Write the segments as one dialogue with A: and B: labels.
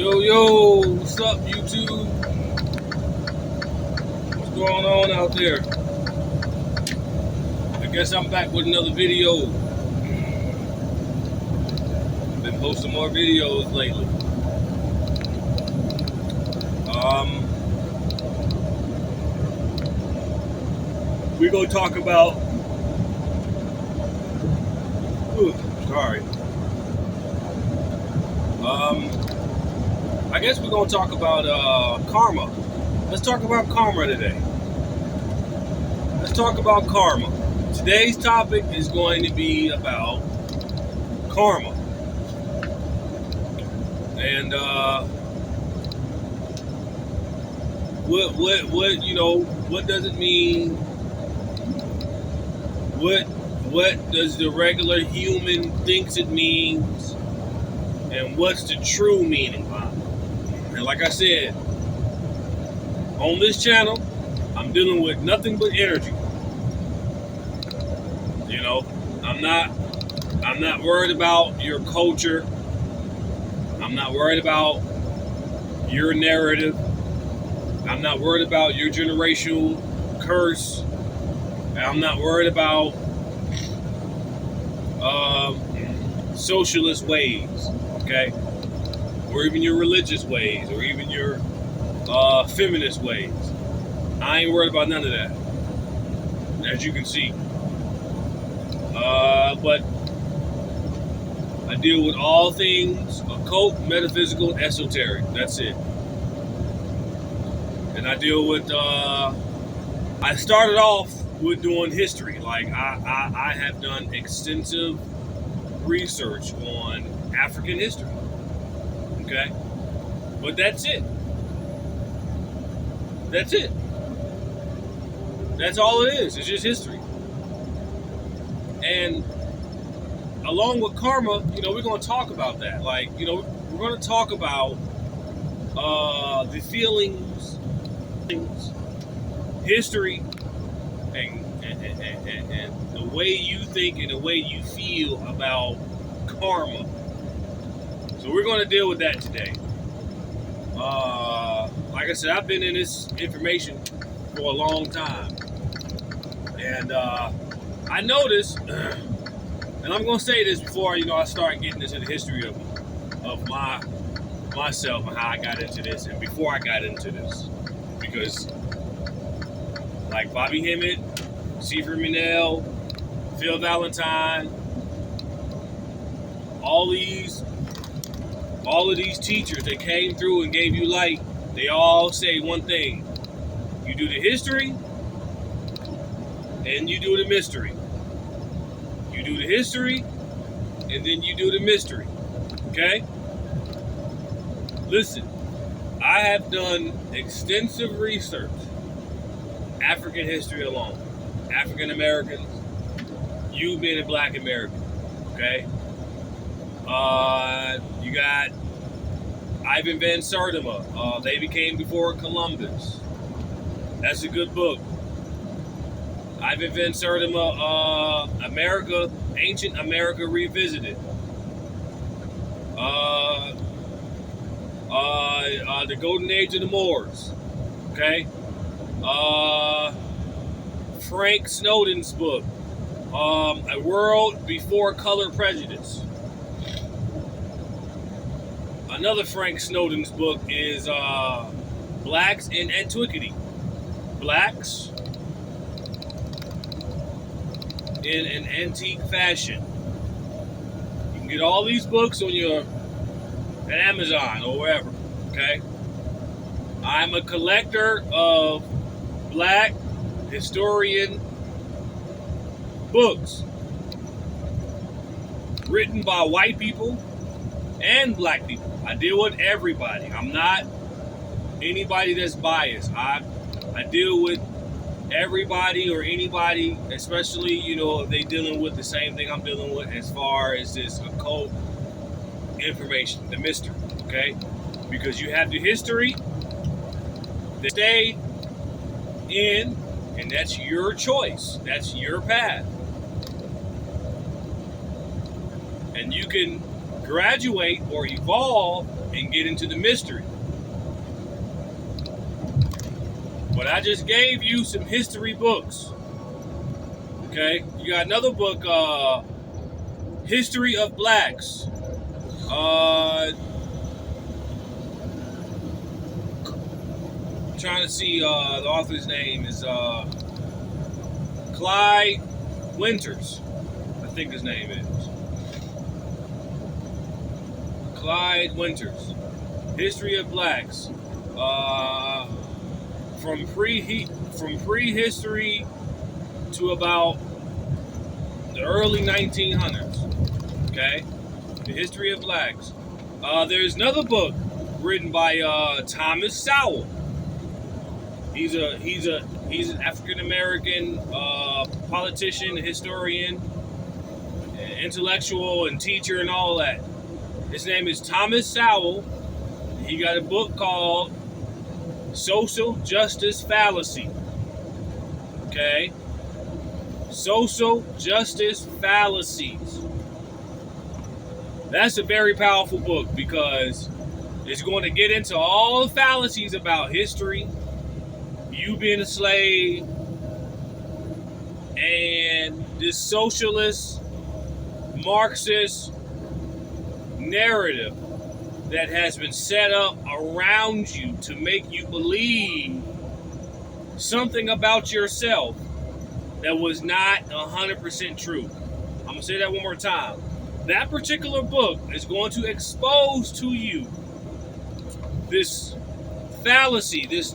A: Yo, what's up, YouTube? What's going on out there? I guess I'm back with another video. Been posting more videos lately. We're gonna talk about. Sorry. I guess we're gonna talk about karma. Let's talk about karma today. Let's talk about karma. Today's topic is going to be about karma. And what does it mean? What does the regular human thinks it means? And what's the true meaning behind it? And like I said, on this channel, I'm dealing with nothing but energy. You know, I'm not worried about your culture. I'm not worried about your narrative. I'm not worried about your generational curse. I'm not worried about socialist ways, okay? Or even your religious ways, or even your feminist ways. I ain't worried about none of that, as you can see. But I deal with all things occult, metaphysical, esoteric. That's it. And I deal with, I started off with doing history. Like, I have done extensive research on African history. Okay? But that's it. That's it. That's all it is. It's just history. And along with karma, we're going to talk about that. Like, we're going to talk about the feelings, history, and the way you think and the way you feel about karma. So we're going to deal with that today. Like I said, I've been in this information for a long time. And I noticed, and I'm going to say this before I start getting into the history of myself and how I got into this, and before I got into this. Because like Bobby Hemmett, Seifert Minell, Phil Valentine, all of these teachers that came through and gave you light, they all say one thing: you do the history and you do the mystery. You do the history and then you do the mystery. Okay? Listen, I have done extensive research, African history alone, African Americans, you being a Black American. Okay? You got Ivan Van Sertima. They Became Before Columbus. That's a good book. Ivan Van Sertima, America, Ancient America Revisited. The Golden Age of the Moors. Okay? Frank Snowden's book, A World Before Color Prejudice. Another Frank Snowden's book is Blacks in Antiquity. Blacks in an Antique Fashion. You can get all these books on at Amazon or wherever. Okay? I'm a collector of Black historian books written by white people and Black people. I deal with everybody. I'm not anybody that's biased. I deal with everybody or anybody, especially, if they dealing with the same thing I'm dealing with as far as this occult information, the mystery, okay? Because you have the history that stay in, and that's your choice. That's your path. And you can graduate or evolve and get into the mystery. But I just gave you some history books. Okay? You got another book, History of Blacks. Trying to see the author's name is Clyde Winters. I think his name is Clyde Winters. History of Blacks. From prehistory to about the early 1900s. Okay, the history of blacks. There's another book written by Thomas Sowell. He's an African American politician, historian, intellectual, and teacher, and all that. His name is Thomas Sowell. He got a book called Social Justice Fallacy. Okay? Social Justice Fallacies. That's a very powerful book because it's going to get into all the fallacies about history, you being a slave, and this socialist, Marxist narrative that has been set up around you to make you believe something about yourself that was not 100% true. I'm going to say that one more time. That particular book is going to expose to you this fallacy, this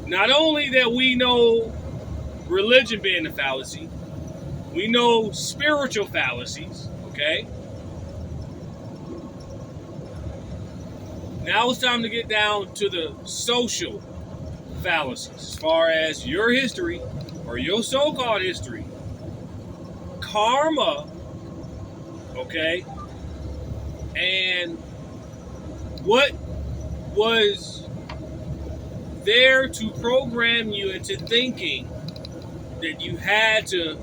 A: not only that we know religion being a fallacy, we know spiritual fallacies, okay? Now it's time to get down to the social fallacies as far as your history or your so-called history. Karma, okay? And what was there to program you into thinking that you had to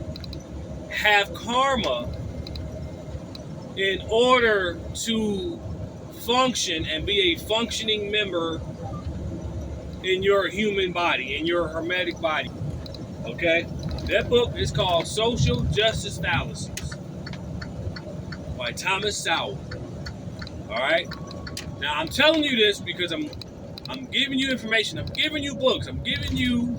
A: have karma in order to function and be a functioning member in your human body, in your hermetic body. Okay? That book is called Social Justice Fallacies by Thomas Sowell. Alright? Now I'm telling you this because I'm giving you information, I'm giving you books, I'm giving you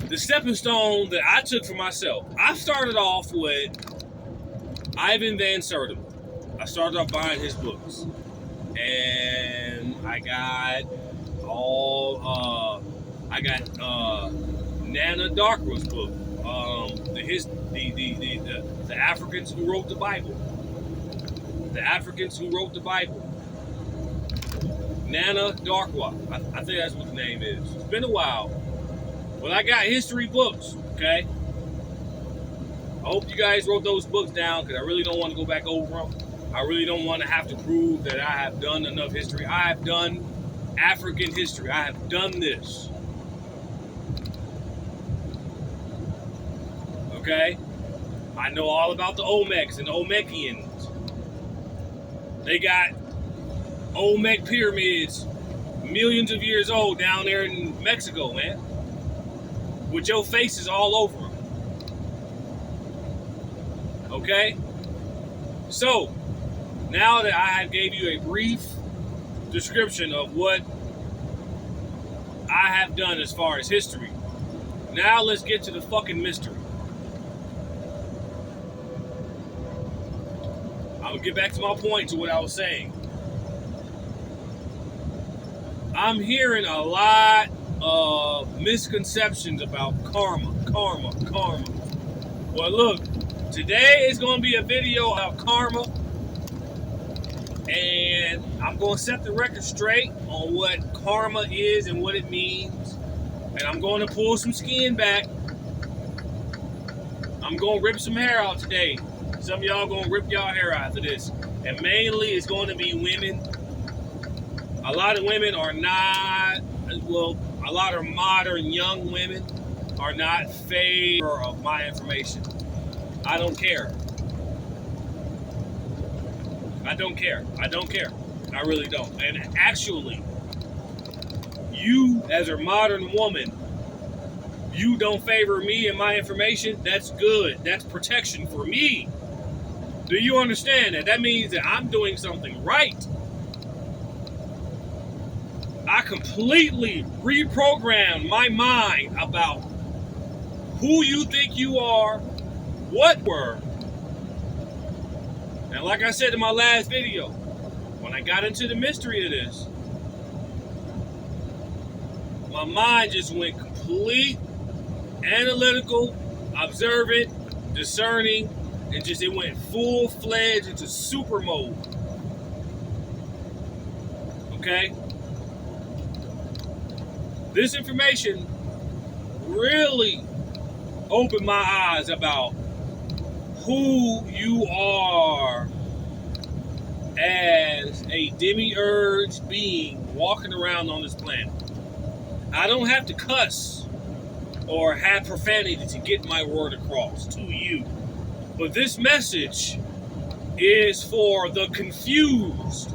A: the stepping stone that I took for myself. I started off with Ivan Van Sertima. I started off buying his books, and I got Nana Darkwa's book, the Africans who wrote the Bible. The Africans who wrote the Bible. Nana Darkwa. I think that's what the name is. It's been a while. Well, I got history books, okay? I hope you guys wrote those books down because I really don't want to go back over them. I really don't want to have to prove that I have done enough history. I have done African history. I have done this. Okay? I know all about the Olmecs and the Olmecians. They got Olmec pyramids millions of years old down there in Mexico, man. With your faces all over them. Okay? So, now that I gave you a brief description of what I have done as far as history, now let's get to the fucking mystery. I'm gonna get back to my point, to what I was saying. I'm hearing a lot of misconceptions about karma. Well, look, today is going to be a video of karma, and I'm going to set the record straight on what karma is and what it means, and I'm going to pull some skin back. I'm going to rip some hair out today. Some of y'all going to rip y'all hair out after this, and mainly it's going to be women. A lot of women are not, well, a lot of modern young women are not favor of my information. I don't care. I don't care. I don't care. I really don't. And actually, you as a modern woman, you don't favor me and my information. That's good. That's protection for me. Do you understand that? That means that I'm doing something right. I completely reprogrammed my mind about who you think you are, what were. And like I said in my last video, when I got into the mystery of this, my mind just went complete, analytical, observant, discerning, and just it went full-fledged into super mode. Okay? This information really opened my eyes about who you are as a demiurge being walking around on this planet. I don't have to cuss or have profanity to get my word across to you. But this message is for the confused.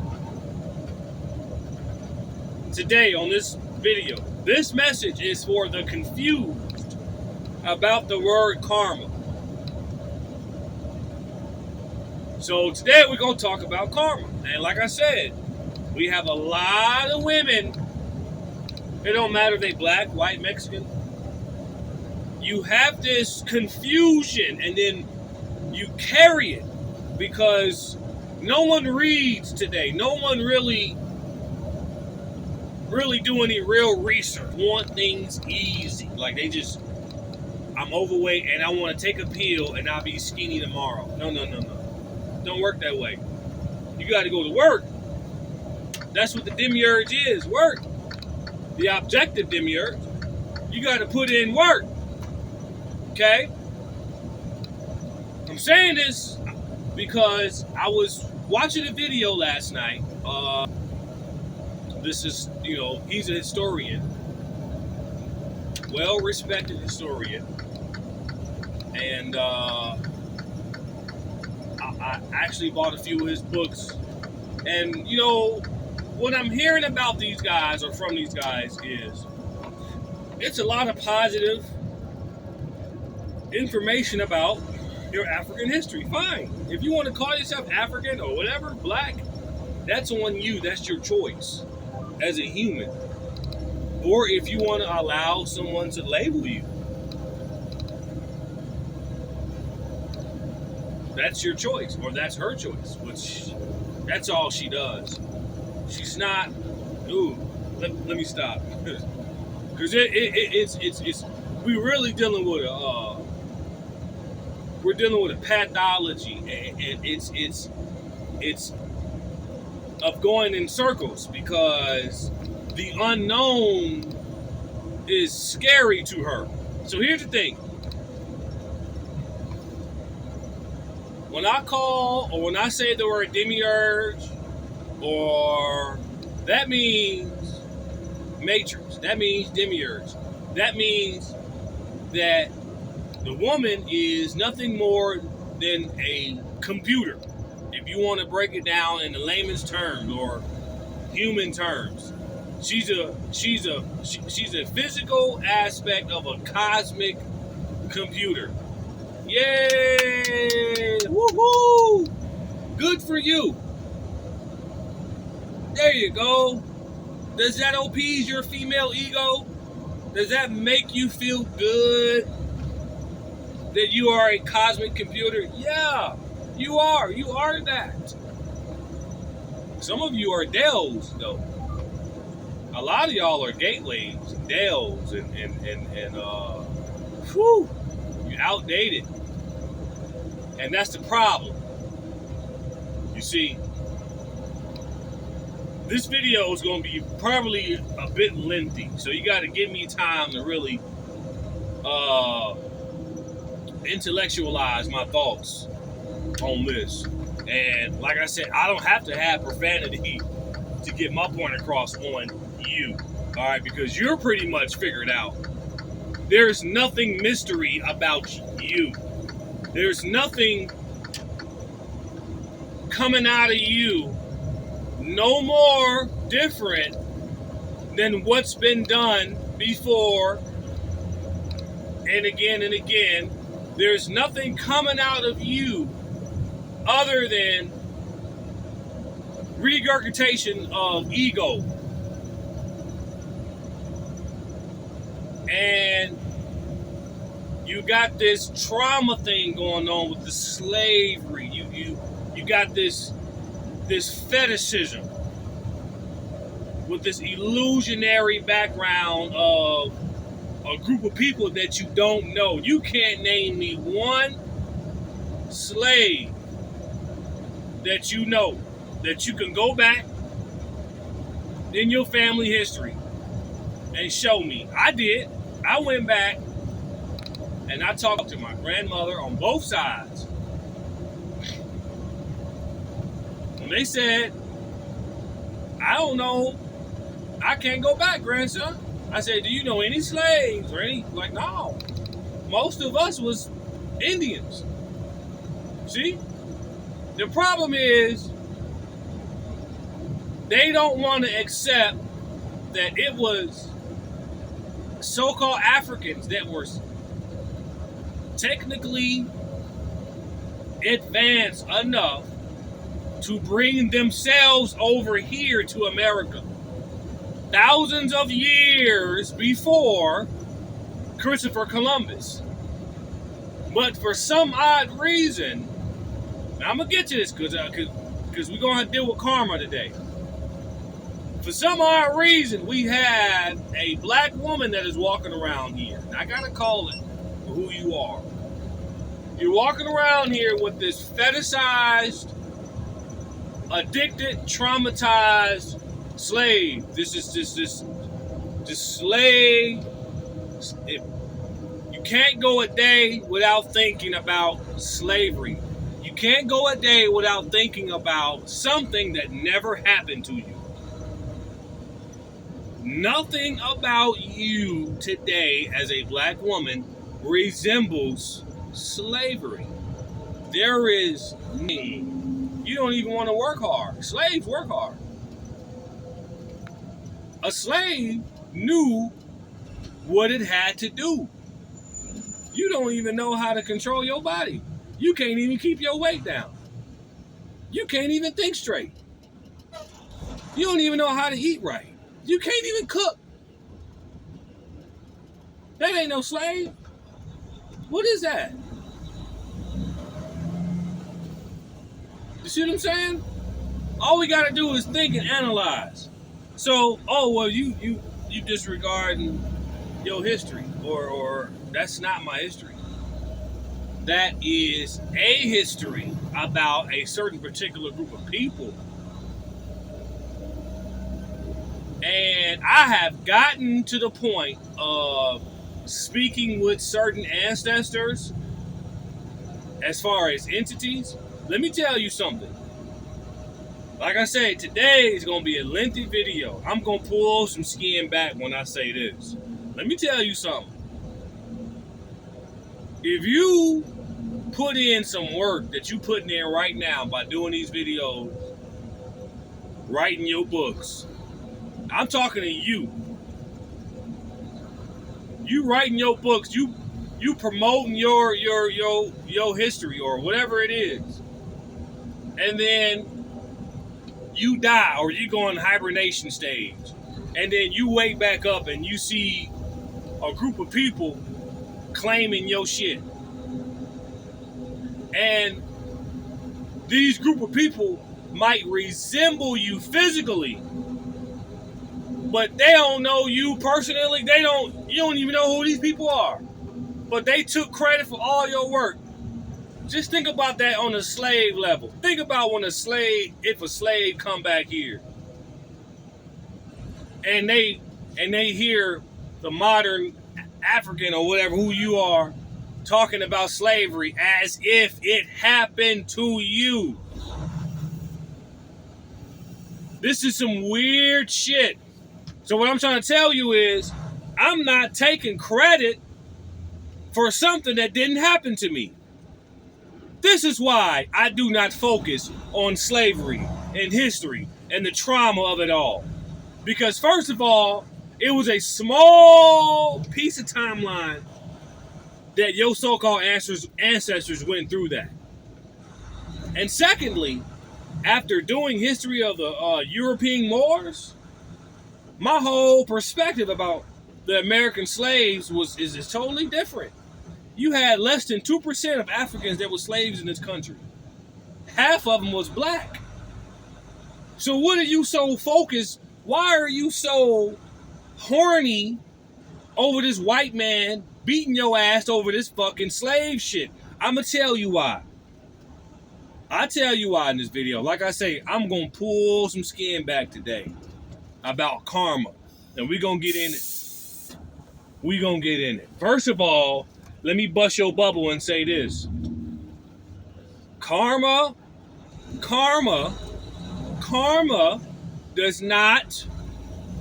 A: Today on this video, this message is for the confused about the word karma. So today we're going to talk about karma. And like I said, we have a lot of women. It don't matter if they black, white, Mexican. You have this confusion and then you carry it because no one reads today. No one really do any real research. Want things easy. Like they just, I'm overweight and I want to take a pill and I'll be skinny tomorrow. No. Don't work that way. You got to go to work. That's what the demiurge is, work. The objective demiurge. You got to put in work. Okay? I'm saying this because I was watching a video last night. This is, he's a historian. Well-respected historian. And I actually bought a few of his books. And, what I'm hearing about these guys or from these guys is it's a lot of positive information about your African history. Fine. If you want to call yourself African or whatever, black, that's on you. That's your choice as a human. Or if you want to allow someone to label you. That's your choice, or that's her choice, which that's all she does. She's not, let me stop. Because it's we're really dealing with a pathology, and it's of going in circles because the unknown is scary to her. So here's the thing. When I call or when I say the word demiurge, or that means matrix, that means demiurge, that means that the woman is nothing more than a computer. If you want to break it down in the layman's terms or human terms, she's a physical aspect of a cosmic computer. Yay! Woohoo! Good for you. There you go. Does that appease your female ego? Does that make you feel good that you are a cosmic computer? Yeah, you are. You are that. Some of you are Dells, though. A lot of y'all are gateways, Dells, and you're outdated. And that's the problem. You see, this video is going to be probably a bit lengthy, so you got to give me time to really intellectualize my thoughts on this. And like I said, I don't have to have profanity to get my point across on you, all right? Because you're pretty much figured out. There's nothing mystery about you. There's nothing coming out of you no more different than what's been done before and again and again. There's nothing coming out of you other than regurgitation of ego. And you got this trauma thing going on with the slavery. You got this fetishism with this illusionary background of a group of people that you don't know. You can't name me one slave that you know, that you can go back in your family history and show me. I did. I went back and I talked to my grandmother on both sides. And they said, I don't know. I can't go back, grandson. I said, do you know any slaves or any? Like, no. Most of us was Indians. See? The problem is they don't want to accept that it was so-called Africans that were technically advanced enough to bring themselves over here to America. Thousands of years before Christopher Columbus. But for some odd reason, now I'm going to get to this because we're going to have to deal with karma today. For some odd reason, we had a black woman that is walking around here. And I got to call it for who you are. You're walking around here with this fetishized, addicted, traumatized slave. This slave. You can't go a day without thinking about slavery. You can't go a day without thinking about something that never happened to you. Nothing about you today as a black woman resembles slavery. There is you don't even want to work hard. Slaves work hard. A slave knew what it had to do. You don't even know how to control your body. You can't even keep your weight down. You can't even think straight. You don't even know how to eat right. You can't even cook. That ain't no slave. What is that? You see what I'm saying? All we gotta do is think and analyze. So, you disregarding your history, or that's not my history. That is a history about a certain particular group of people. And I have gotten to the point of speaking with certain ancestors as far as entities. Let me tell you something. Like I said, today is going to be a lengthy video. I'm going to pull some skin back when I say this. Let me tell you something. If you put in some work that you putting in right now by doing these videos, writing your books, I'm talking to you. You writing your books, you promoting your history or whatever it is. And then you die or you go in hibernation stage. And then you wake back up and you see a group of people claiming your shit. And these group of people might resemble you physically, but they don't know you personally. You don't even know who these people are. But they took credit for all your work. Just think about that on a slave level. Think about if a slave come back here and they hear the modern African or whatever who you are talking about slavery as if it happened to you. This is some weird shit. So what I'm trying to tell you is, I'm not taking credit for something that didn't happen to me. This is why I do not focus on slavery and history and the trauma of it all. Because first of all, it was a small piece of timeline that your so-called ancestors went through that. And secondly, after doing history of the European Moors, my whole perspective about the American slaves is totally different. You had less than 2% of Africans that were slaves in this country. Half of them was black. So what are you so focused? Why are you so horny over this white man beating your ass over this fucking slave shit? I'ma tell you why. I tell you why in this video. Like I say, I'm gonna pull some skin back today about karma. And we're gonna get in it. We're gonna get in it. First of all, let me bust your bubble and say this. Karma does not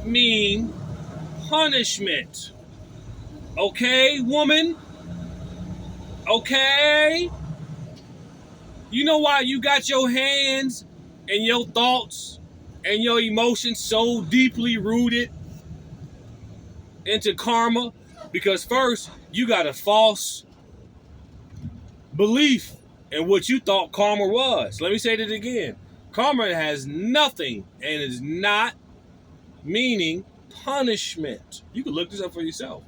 A: mean punishment. Okay, woman? Okay? You know why you got your hands and your thoughts and your emotions so deeply rooted into karma? Because first, you got a false belief in what you thought karma was. Let me say that again. Karma has nothing and is not meaning punishment. You can look this up for yourself.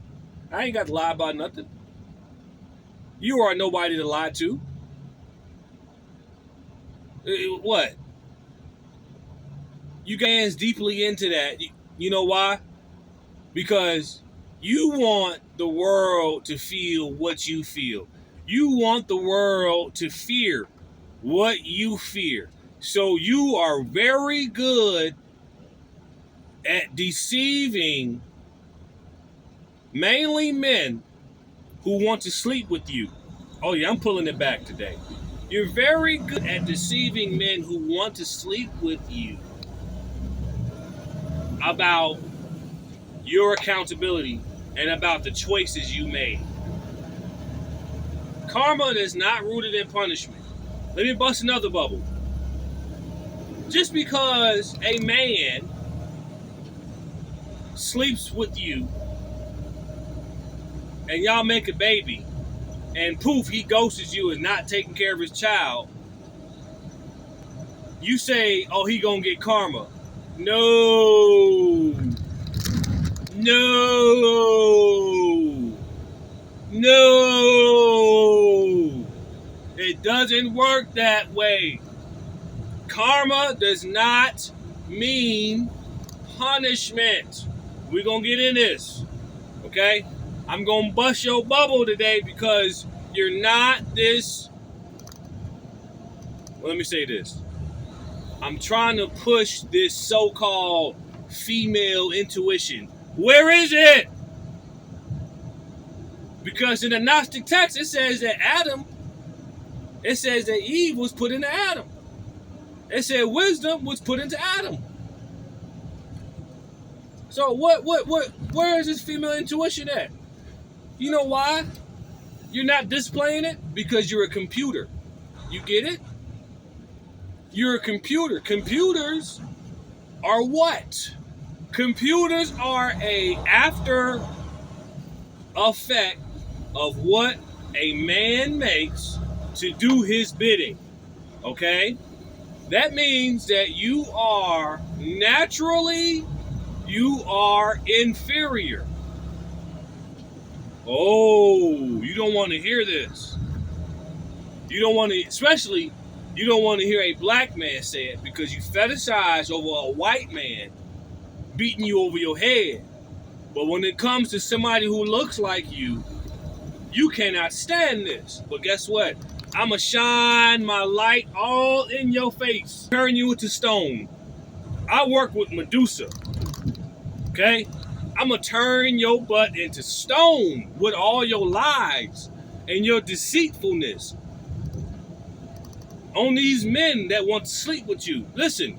A: I ain't got to lie about nothing. You are nobody to lie to. What? You guys deeply into that. You know why? Because you want the world to feel what you feel. You want the world to fear what you fear. So you are very good at deceiving mainly men who want to sleep with you. Oh yeah, I'm pulling it back today. You're very good at deceiving men who want to sleep with you about your accountability and about the choices you made. Karma is not rooted in punishment. Let me bust another bubble. Just because a man sleeps with you and y'all make a baby and poof, he ghosts you and not taking care of his child, you say, oh, he gonna get karma. No. It doesn't work that way. Karma does not mean punishment. We're gonna get in this, okay? I'm gonna bust your bubble today because you're not this. Well, let me say this. I'm trying to push this so-called female intuition. Where is it? Because in the Gnostic text, it says that Eve was put into Adam. It said wisdom was put into Adam. So where is this female intuition at? You know why you're not displaying it? Because you're a computer. You get it? You're a computer. Computers are what? Computers are a after effect of what a man makes to do his bidding. Okay? That means that you are naturally, you are inferior. Oh, you don't want to hear this. You don't want to, especially, you don't want to hear a black man say it because you fetishize over a white man beating you over your head. But when it comes to somebody who looks like you cannot stand this. But guess what? I'ma shine my light all in your face, turn you into stone. I work with Medusa, okay? I'ma turn your butt into stone with all your lies and your deceitfulness on these men that want to sleep with you. Listen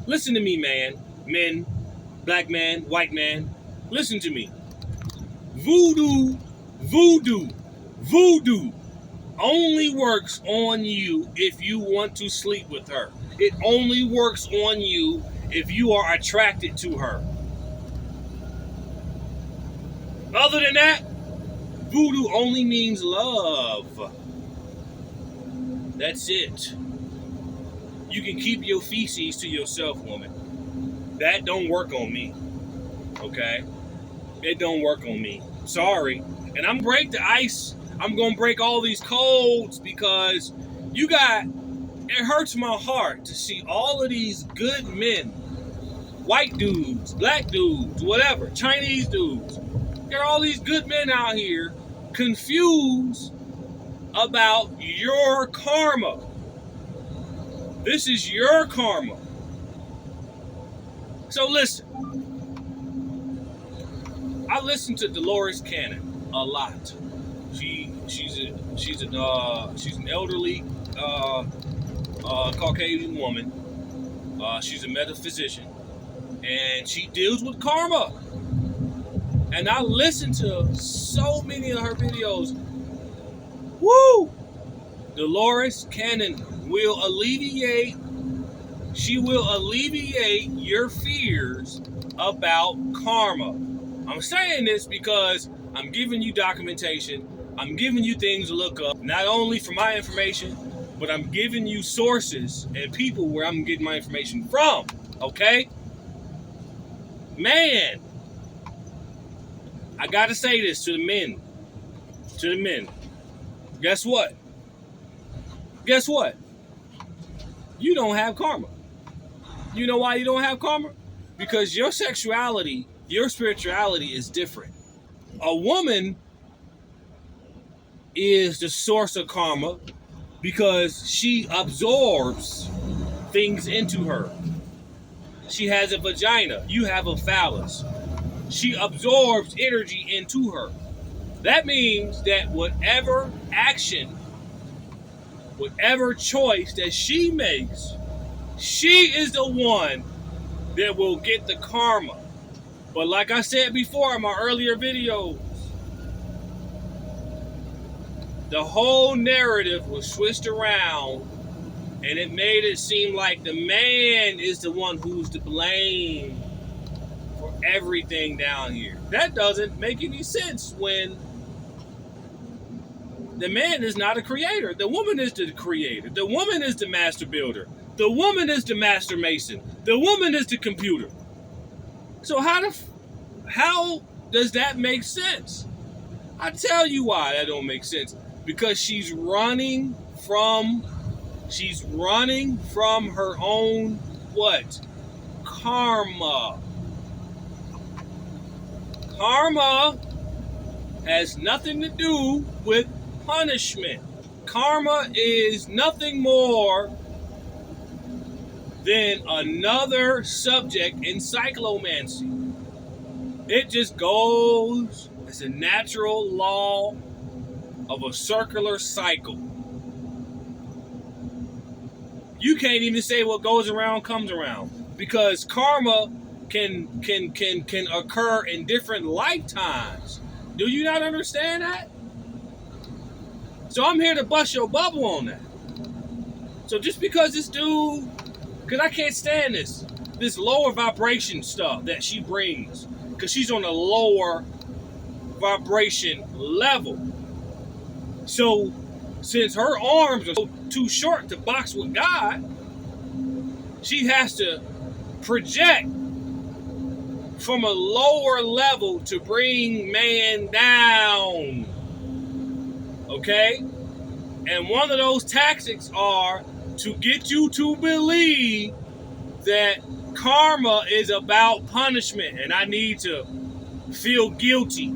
A: to me, man. Men, black man, white man, listen to me. Voodoo only works on you if you want to sleep with her. It only works on you if you are attracted to her. Other than that, voodoo only means love. That's it. You can keep your feces to yourself, woman. That don't work on me. Okay? It don't work on me. Sorry. And I'm break the ice. I'm gonna break all these codes because it hurts my heart to see all of these good men, white dudes, black dudes, whatever, Chinese dudes. There are all these good men out here confused about your karma. This is your karma. So listen, I listen to Dolores Cannon a lot. She's an elderly Caucasian woman. She's a metaphysician, and she deals with karma. And I listen to so many of her videos. Woo! Dolores Cannon will alleviate your fears about karma. I'm saying this because I'm giving you documentation. I'm giving you things to look up, not only for my information, but I'm giving you sources and people where I'm getting my information from. Okay? Man, I gotta say this to the men. To the men. Guess what? Guess what? You don't have karma. You know why you don't have karma? Because your sexuality, your spirituality is different. A woman is the source of karma because she absorbs things into her. She has a vagina. You have a phallus. She absorbs energy into her. That means that whatever action, whatever choice that she makes, she is the one that will get the karma. But like I said before in my earlier videos, the whole narrative was switched around and it made it seem like the man is the one who's to blame for everything down here. That doesn't make any sense when the man is not a creator. The woman is the creator. The woman is the master builder. The woman is the master mason. The woman is the computer. So how does that make sense? I tell you why that don't make sense. Because she's running from her own what? Karma. Karma has nothing to do with punishment. Karma is nothing more than another subject in cyclomancy. It just goes, it's a natural law of a circular cycle. You can't even say what goes around comes around because karma can occur in different lifetimes. Do you not understand that? So I'm here to bust your bubble on that. So just because this dude, because I can't stand this lower vibration stuff that she brings, because she's on a lower vibration level. So since her arms are too short to box with God, she has to project from a lower level to bring man down. Okay? And one of those tactics are to get you to believe that karma is about punishment and I need to feel guilty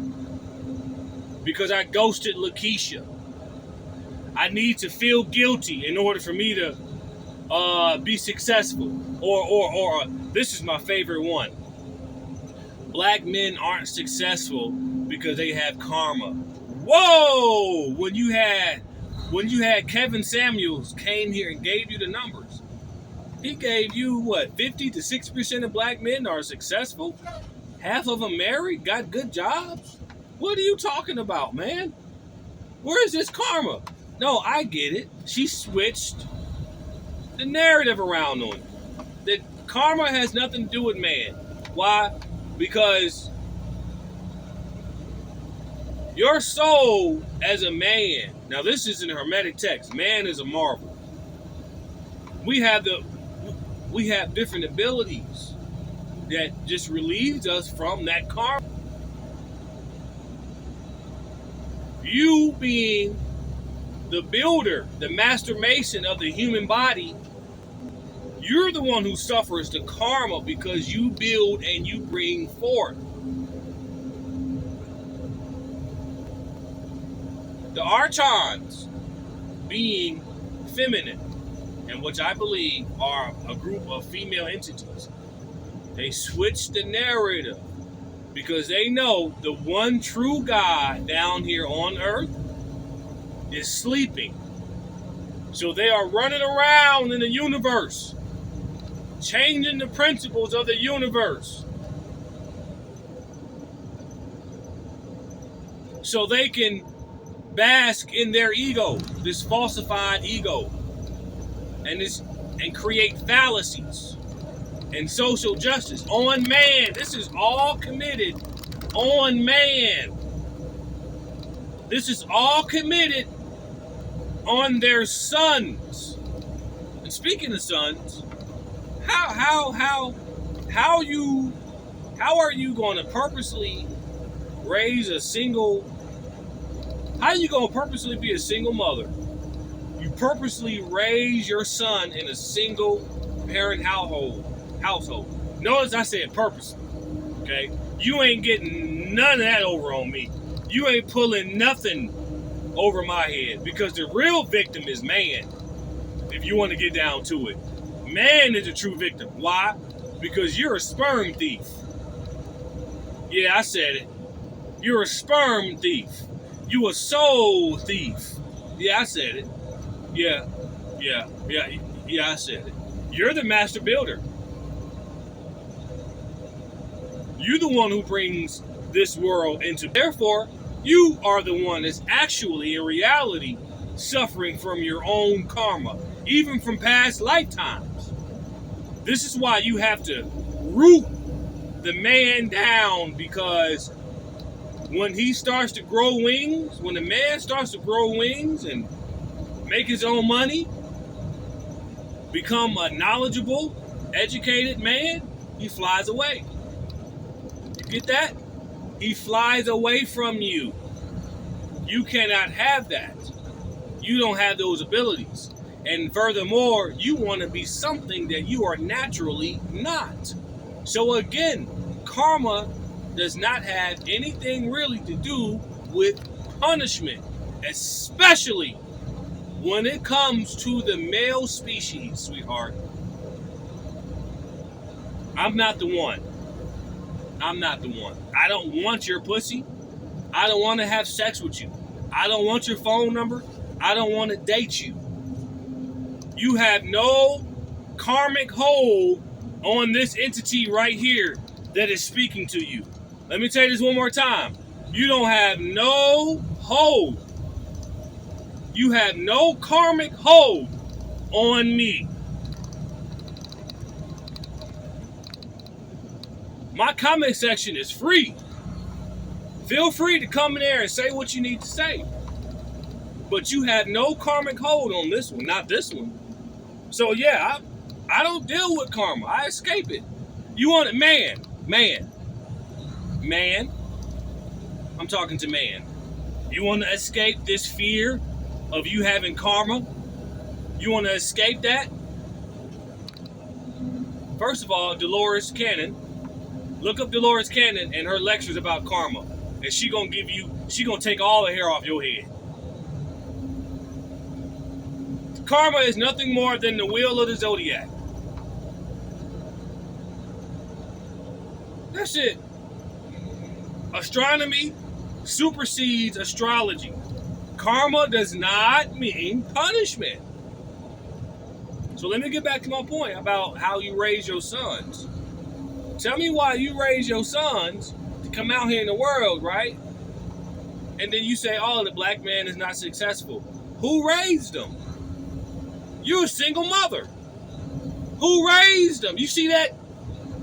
A: because I ghosted Lakeisha. I need to feel guilty in order for me to be successful. Or this is my favorite one. Black men aren't successful because they have karma. Whoa! When you had Kevin Samuels came here and gave you the numbers, he gave you what, 50 to 60% of black men are successful? Half of them married, got good jobs? What are you talking about, man? Where is this karma? No, I get it. She switched the narrative around on it. That karma has nothing to do with man. Why? Because your soul as a man, now this is in a Hermetic text, man is a marvel. We have different abilities that just relieves us from that karma. You being the builder, the master mason of the human body, you're the one who suffers the karma because you build and you bring forth. The archons being feminine, and which I believe are a group of female entities, they switch the narrative because they know the one true God down here on earth is sleeping. So they are running around in the universe, changing the principles of the universe so they can bask in their ego, this falsified ego, and create fallacies and social justice on man. This is all committed on man. This is all committed on their sons. And speaking of sons, how are you going to purposely raise a single? How are you going to purposely be a single mother? You purposely raise your son in a single parent household. Notice I said purposely. Okay, you ain't getting none of that over on me. You ain't pulling nothing over my head because the real victim is man. If you want to get down to it, man is the true victim. Why? Because you're a sperm thief. Yeah, I said it. You're a sperm thief. You a soul thief. Yeah, I said it. Yeah, I said it. You're the master builder. You're the one who brings this world into. Therefore, you are the one that's actually, in reality, suffering from your own karma, even from past lifetimes. This is why you have to root the man down, because when he starts to grow wings, when the man starts to grow wings and make his own money, become a knowledgeable, educated man, he flies away. You get that? He flies away from you. You cannot have that. You don't have those abilities. And furthermore, you want to be something that you are naturally not. So again, karma does not have anything really to do with punishment, especially when it comes to the male species, sweetheart. I'm not the one. I'm not the one. I don't want your pussy. I don't want to have sex with you. I don't want your phone number. I don't want to date you. You have no karmic hold on this entity right here that is speaking to you. Let me tell you this one more time. You don't have no hold. You have no karmic hold on me. My comment section is free. Feel free to come in there and say what you need to say. But you have no karmic hold on this one, not this one. So yeah, I don't deal with karma. I escape it. You want it, man. I'm talking to man. You want to escape this fear of you having karma? You want to escape that? First of all, Dolores Cannon. Look up Dolores Cannon and her lectures about karma. And she gonna take all the hair off your head. Karma is nothing more than the wheel of the zodiac. That's it. Astronomy supersedes astrology. Karma does not mean punishment. So let me get back to my point about how you raise your sons. Tell me why you raise your sons to come out here in the world, right? And then you say, oh, the black man is not successful. Who raised them? You're a single mother. Who raised them? You see that?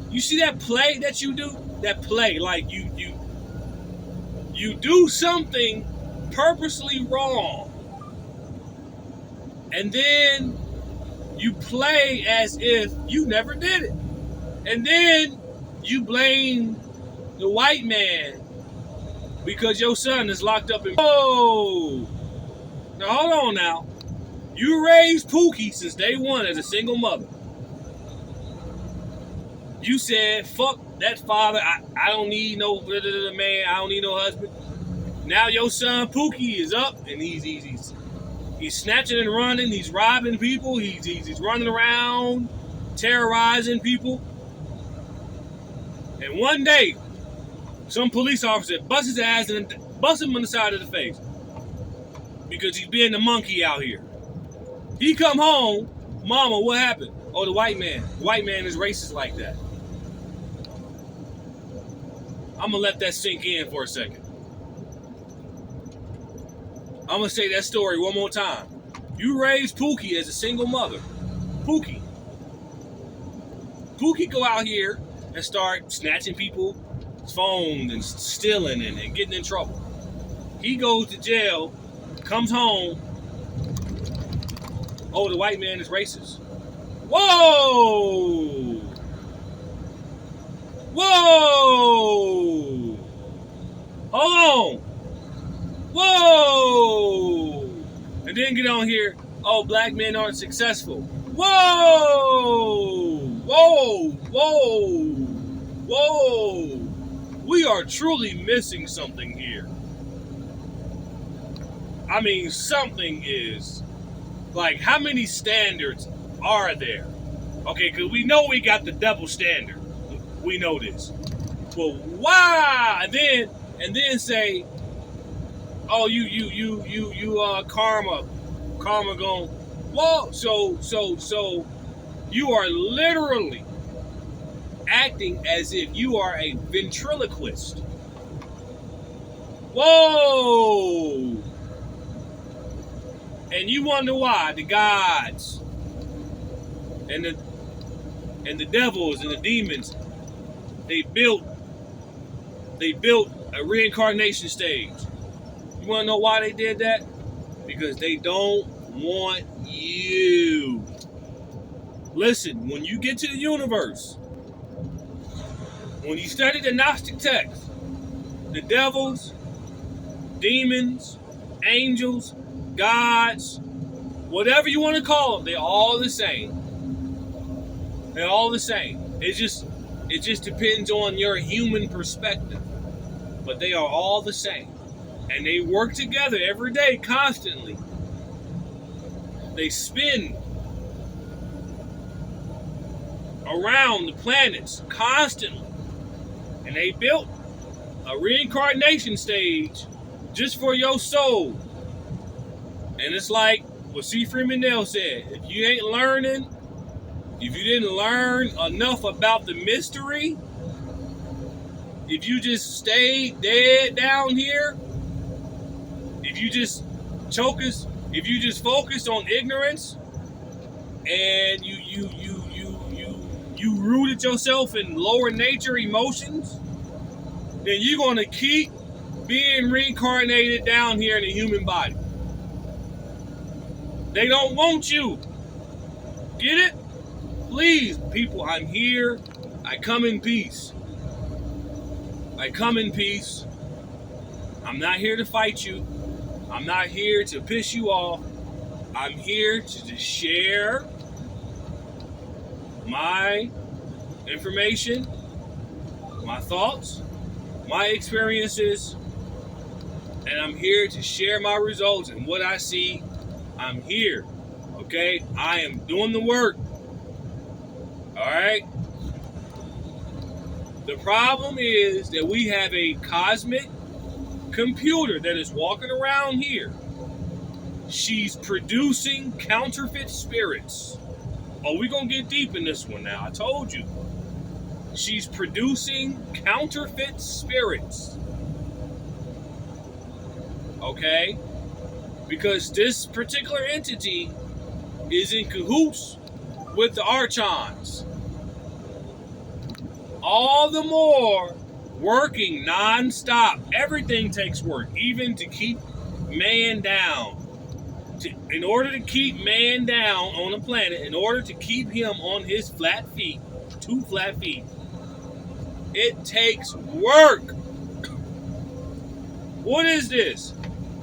A: You see that play that you do? That play, like you do something purposely wrong, and then you play as if you never did it, and then you blame the white man because your son is locked up in. Oh, now hold on now. You raised Pookie since day one as a single mother. You said, fuck that father. I don't need no man. I don't need no husband. Now your son Pookie is up and he's snatching and running. He's robbing people. He's running around, terrorizing people. And one day, some police officer busts his ass and busts him on the side of the face because he's being the monkey out here. He come home, mama, what happened? Oh, the white man. The white man is racist like that. I'm going to let that sink in for a second. I'm going to say that story one more time. You raised Pookie as a single mother. Pookie go out here and start snatching people's phones and stealing and getting in trouble. He goes to jail, comes home. Oh, the white man is racist. Whoa! Whoa! Hold on. Whoa! And then get on here, oh, black men aren't successful. Whoa! Whoa! Whoa! Whoa! We are truly missing something here. I mean, something is, like, how many standards are there? Okay, because we know we got the double standard. We know this. Well, why? And then say, oh, you karma going. Whoa, so you are literally acting as if you are a ventriloquist. Whoa! And you wonder why the gods and the devils and the demons, they built a reincarnation stage. You want to know why they did that? Because they don't want you. Listen, when you get to the universe, when you study the Gnostic text, the devils, demons, angels, gods, whatever you want to call them, they're all the same. They're all the same. It just depends on your human perspective. But they are all the same. And they work together every day, constantly. They spin around the planets constantly. And they built a reincarnation stage just for your soul. And it's like what C. Freeman Nell said, if you ain't learning, if you didn't learn enough about the mystery, if you just stayed dead down here, if you just focused on ignorance, and you rooted yourself in lower nature emotions, then you're gonna keep being reincarnated down here in a human body. They don't want you. Get it? Please, people, I'm here. I come in peace. I come in peace. I'm not here to fight you. I'm not here to piss you off. I'm here to just share my information, my thoughts, my experiences, and I'm here to share my results and what I see. I'm here, okay? I am doing the work, all right? The problem is that we have a cosmic computer that is walking around here. She's producing counterfeit spirits. Oh, we're going to get deep in this one now. I told you. She's producing counterfeit spirits. Okay? because this particular entity is in cahoots with the archons. All the more working non-stop. Everything takes work, even to keep man down. In order to keep man down on the planet, in order to keep him on his flat feet, 2 flat feet, it takes work. What is this?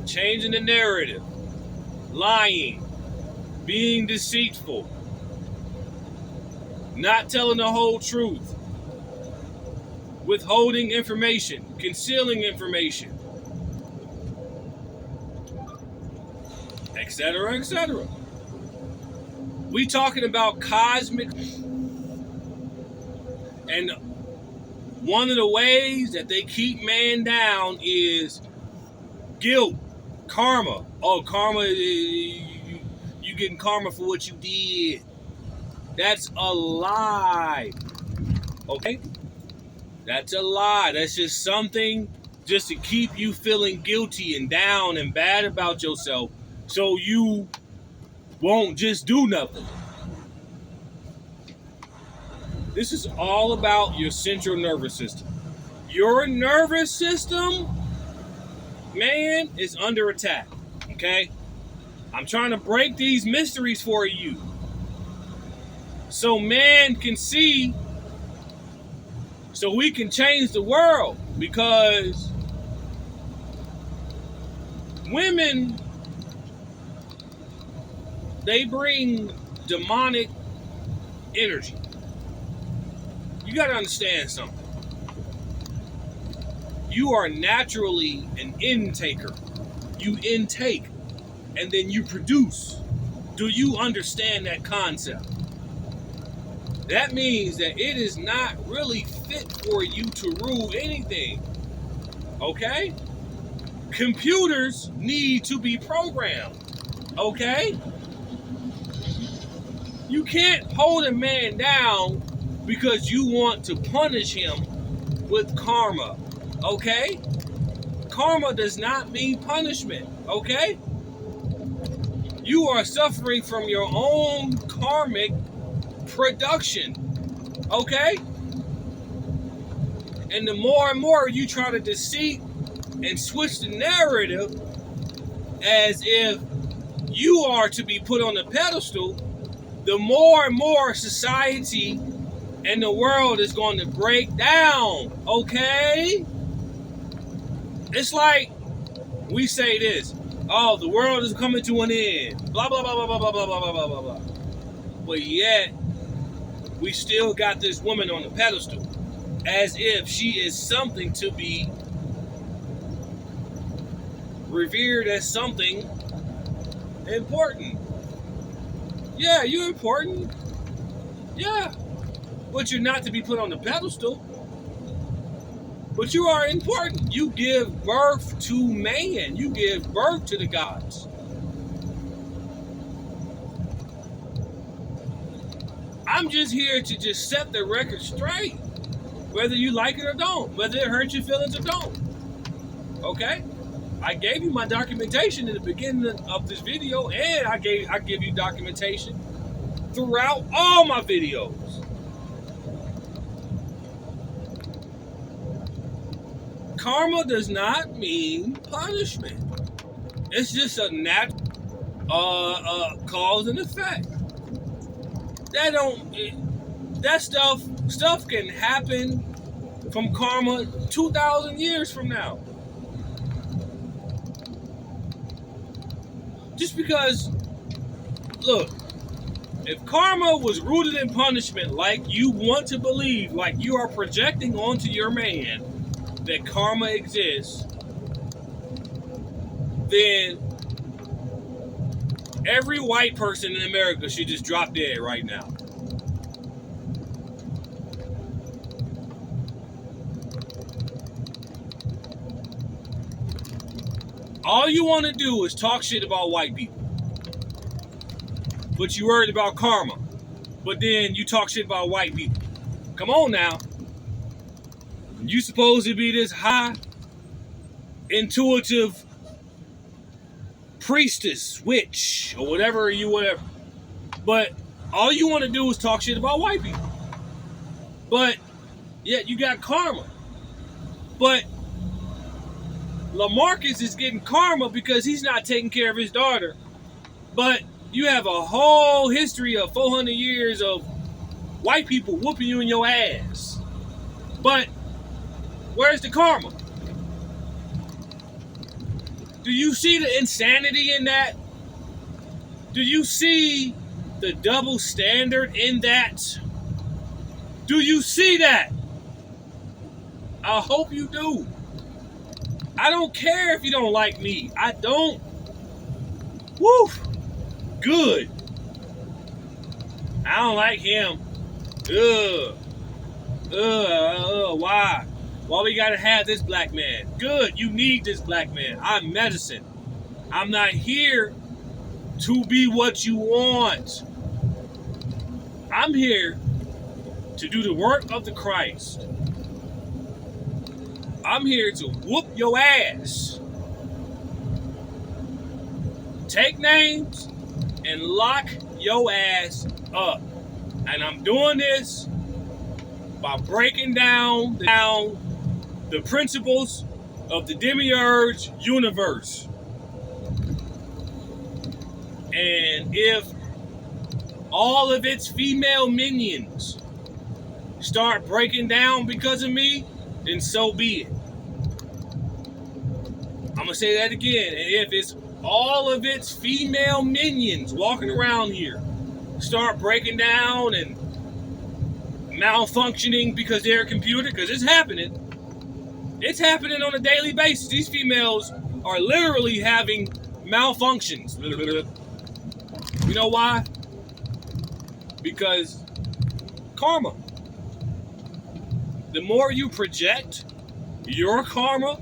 A: Changing the narrative, lying, being deceitful, not telling the whole truth, withholding information, concealing information, etc., etc. We talking about cosmic, and one of the ways that they keep man down is guilt, karma. Oh, karma, you getting karma for what you did. That's a lie. Okay? That's a lie. That's just something just to keep you feeling guilty and down and bad about yourself, so you won't just do nothing. This is all about your central nervous system. Your nervous system, man, is under attack. Okay? I'm trying to break these mysteries for you, so man can see, so we can change the world. Because women, they bring demonic energy. You got to understand something. You are naturally an intaker. You intake and then you produce. Do you understand that concept? That means that it is not really fit for you to rule anything. Okay? Computers need to be programmed. Okay? You can't hold a man down because you want to punish him with karma. Okay? Karma does not mean punishment. Okay? You are suffering from your own karmic production. Okay? And the more and more you try to deceive and switch the narrative as if you are to be put on a pedestal, the more and more society and the world is going to break down. Okay? It's like we say this: oh, the world is coming to an end. Blah, blah, blah, blah, blah, blah, blah, blah, blah, blah, blah. But yet, we still got this woman on the pedestal as if she is something to be revered as something important. Yeah, you're important. Yeah. But you're not to be put on the pedestal. But you are important. You give birth to man. You give birth to the gods. I'm just here to just set the record straight. Whether you like it or don't. Whether it hurts your feelings or don't. Okay? I gave you my documentation in the beginning of this video, and I give you documentation throughout all my videos. Karma does not mean punishment. It's just a natural cause and effect. That stuff can happen from karma 2,000 years from now. Just because, look, if karma was rooted in punishment like you want to believe, like you are projecting onto your man that karma exists, then every white person in America should just drop dead right now. All you want to do is talk shit about white people. But you worried about karma. But then you talk shit about white people. Come on now. You supposed to be this high, intuitive priestess, witch, or whatever. But all you want to do is talk shit about white people. But yet you got karma. But LaMarcus is getting karma because he's not taking care of his daughter. But you have a whole history of 400 years of white people whooping you in your ass. But where's the karma? Do you see the insanity in that? Do you see the double standard in that? Do you see that? I hope you do. I don't care if you don't like me. I don't. Woo! Good. I don't like him. Why? Why we gotta have this black man? Good, you need this black man. I'm medicine. I'm not here to be what you want. I'm here to do the work of the Christ. I'm here to whoop your ass. Take names and lock your ass up. And I'm doing this by breaking down the principles of the demiurge universe. And if all of its female minions start breaking down because of me, then so be it. I'm gonna say that again. And if it's all of its female minions walking around here start breaking down and malfunctioning because they're a computer, because it's happening. It's happening on a daily basis. These females are literally having malfunctions. You know why? Because karma. The more you project your karma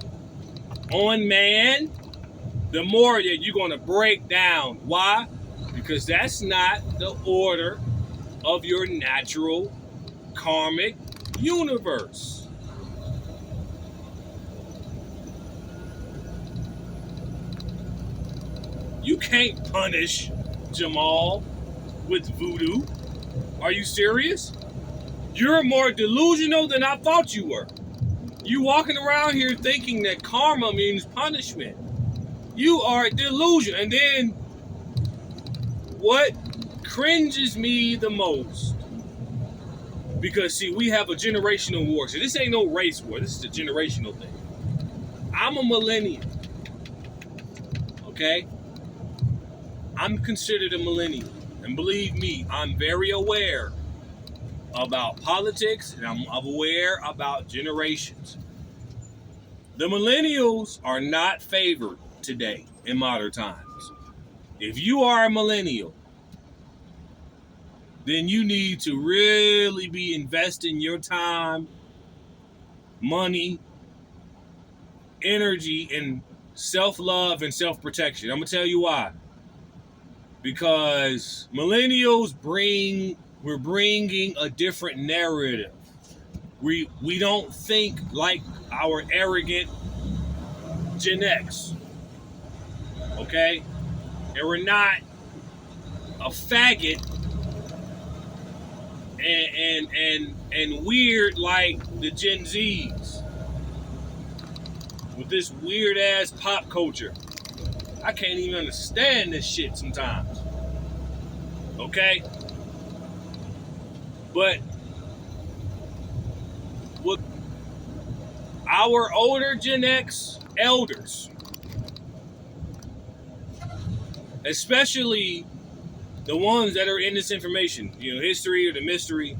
A: on man, the more that you're going to break down. Why? Because that's not the order of your natural karmic universe. You can't punish Jamal with voodoo. Are you serious? You're more delusional than I thought you were. You walking around here thinking that karma means punishment. You are delusional. And then what cringes me the most, because see, we have a generational war. So this ain't no race war. This is a generational thing. I'm a millennial. Okay? I'm considered a millennial. And believe me, I'm very aware about politics, and I'm aware about generations. The millennials are not favored today in modern times. If you are a millennial, then you need to really be investing your time, money, energy in self-love and self-protection. I'm going to tell you why. Because millennials we're bringing a different narrative. We don't think like our arrogant Gen X. Okay? And we're not a faggot and weird like the Gen Zs. With this weird ass pop culture. I can't even understand this shit sometimes. Okay? But what our older Gen X elders, especially the ones that are in this information, history or the mystery,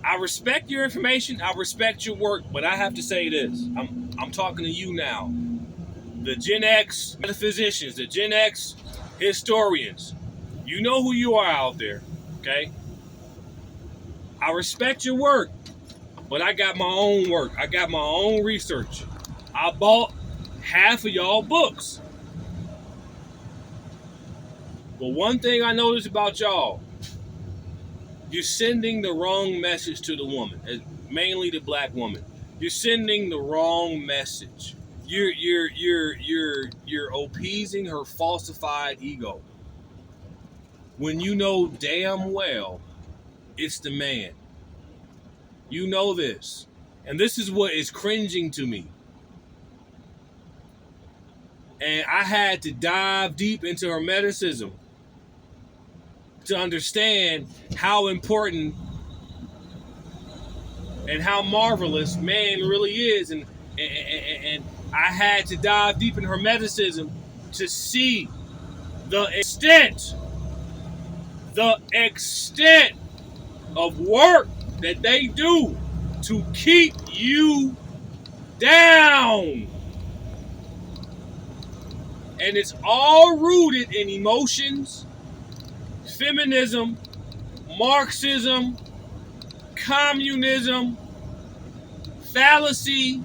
A: I respect your information, I respect your work, but I have to say this. I'm talking to you now. The Gen X metaphysicians, the Gen X historians, you know who you are out there, okay? I respect your work, but I got my own work. I got my own research. I bought half of y'all books. But one thing I noticed about y'all, you're sending the wrong message to the woman, mainly the black woman. You're sending the wrong message. You're appeasing her falsified ego when you know damn well it's the man. You know this. And this is what is cringing to me. And I had to dive deep into hermeticism to understand how important and how marvelous man really is. And I had to dive deep in hermeticism to see the extent of work that they do to keep you down. And it's all rooted in emotions, feminism, Marxism, communism, fallacy,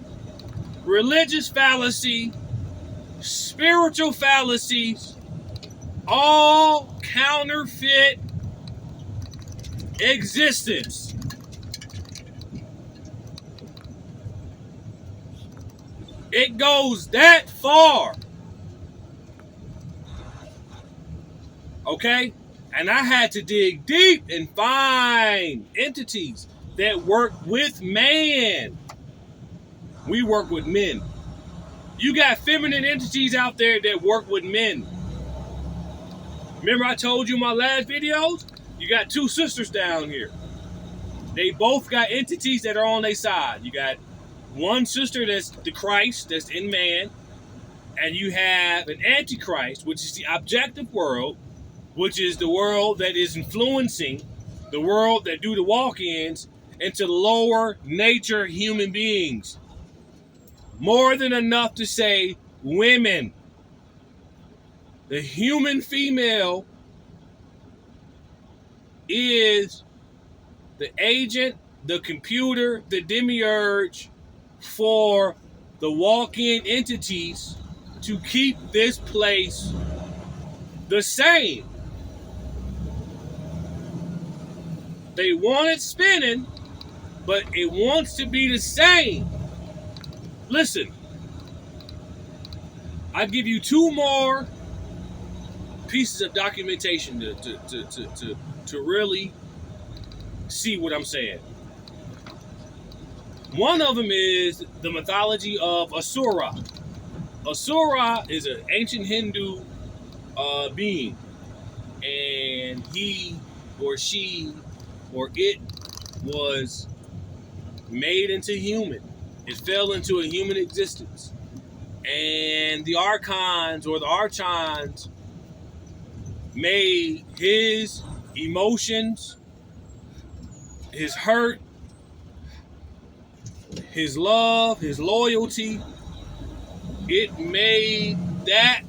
A: religious fallacy, spiritual fallacies, all counterfeit existence. It goes that far. Okay? And I had to dig deep and find entities that work with man. We work with men. You got feminine entities out there that work with men. Remember I told you in my last videos? You got two sisters down here. They both got entities that are on their side. You got one sister that's the Christ, that's in man. And you have an antichrist, which is the objective world, which is the world that is influencing the world that do the walk-ins into lower nature human beings. More than enough to say women. The human female is the agent, the computer, the demiurge for the walk-in entities to keep this place the same. They want it spinning, but it wants to be the same. Listen, I give you two more pieces of documentation to really see what I'm saying. One of them is the mythology of Asura. Asura is an ancient Hindu being, and he or she or it was made into human. It fell into a human existence. And the archons or the archons made his emotions, his hurt, his love, his loyalty, it made that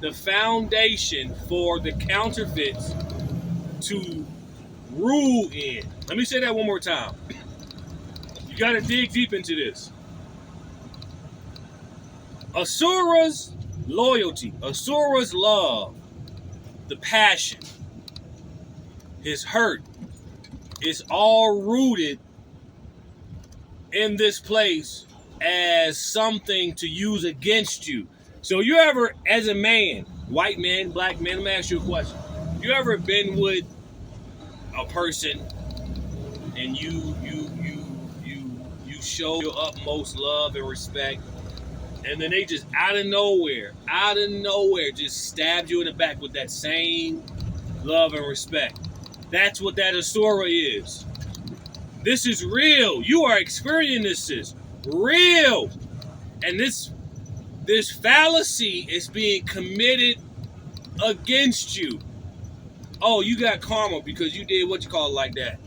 A: the foundation for the counterfeits to rule in. Let me say that one more time. You got to dig deep into this. Asura's loyalty, Asura's love, the passion, his hurt is all rooted in this place as something to use against you. So you ever, as a man, white man, black man, let me ask you a question. You ever been with a person and you show your utmost love and respect, and then they just out of nowhere, just stabbed you in the back with that same love and respect? That's what that Asura is. This is real. You are experiencing this real. And this fallacy is being committed against you. Oh, you got karma because you did what you call it like that.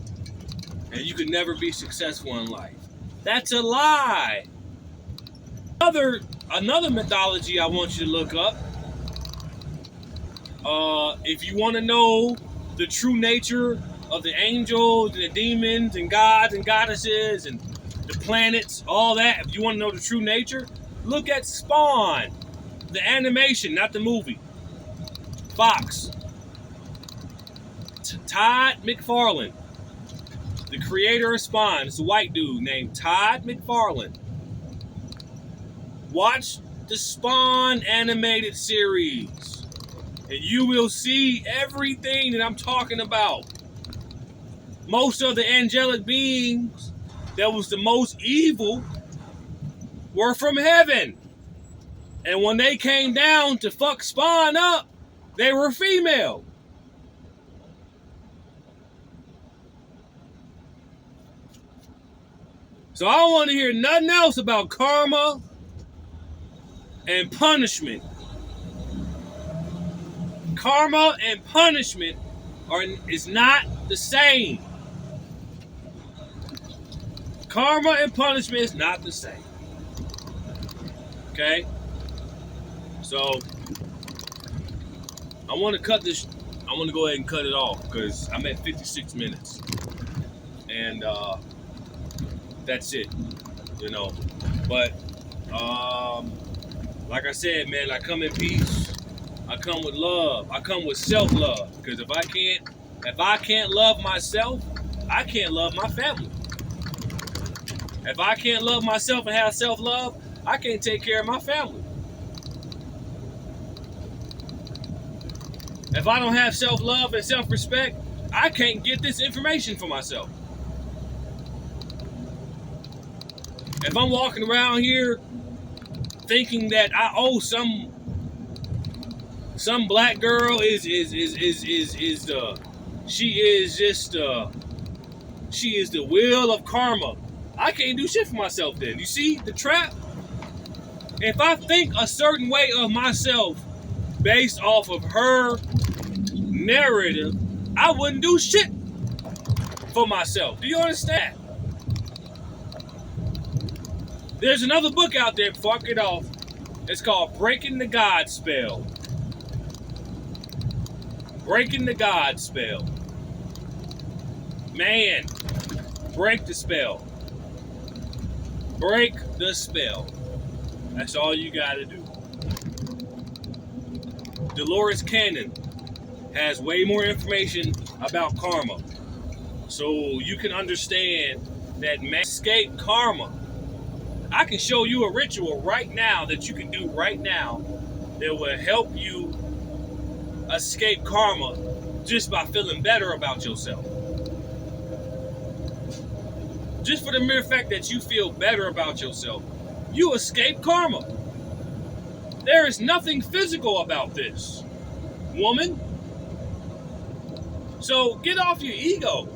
A: And you could never be successful in life. That's a lie. Another mythology I want you to look up. If you want to know the true nature of the angels and the demons and gods and goddesses and the planets, all that, if you want to know the true nature, look at Spawn, the animation, not the movie. Fox. Todd McFarlane, the creator of Spawn. It's a white dude named Todd McFarlane. Watch the Spawn animated series, and you will see everything that I'm talking about. Most of the angelic beings that was the most evil were from heaven. And when they came down to fuck Spawn up, they were female. So I don't want to hear nothing else about karma and punishment. Karma and punishment is not the same. Karma and punishment is not the same. Okay? So I want to cut this. I want to go ahead and cut it off because I'm at 56 minutes. And that's it. You know. But like I said, man, I come in peace. I come with love. I come with self-love. Because if I can't love myself, I can't love my family. If I can't love myself and have self-love, I can't take care of my family. If I don't have self-love and self-respect, I can't get this information for myself. If I'm walking around here thinking that I owe some black girl she is the wheel of karma, I can't do shit for myself then. You see the trap? If I think a certain way of myself based off of her narrative, I wouldn't do shit for myself. Do you understand? There's another book out there before I get off. It's called Breaking the God Spell. Breaking the God Spell. Man, break the spell. Break the spell. That's all you gotta do. Dolores Cannon has way more information about karma. So you can understand that man escape karma. I can show you a ritual right now that you can do right now that will help you escape karma just by feeling better about yourself. Just for the mere fact that you feel better about yourself, you escape karma. There is nothing physical about this, woman. So get off your ego.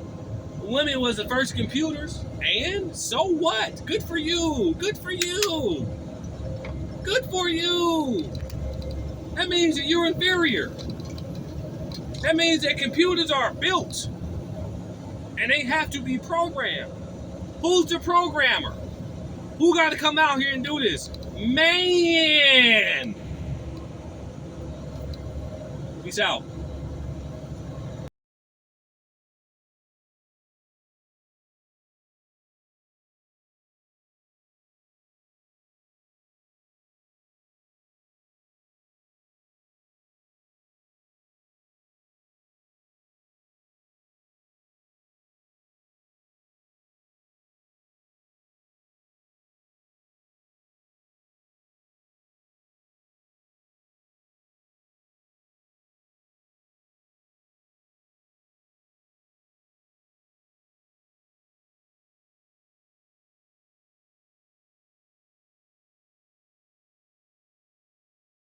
A: Women was the first computers, and so what? Good for you. Good for you. Good for you. That means that you're inferior. That means that computers are built and they have to be programmed. Who's the programmer? Who got to come out here and do this? Man. Peace out.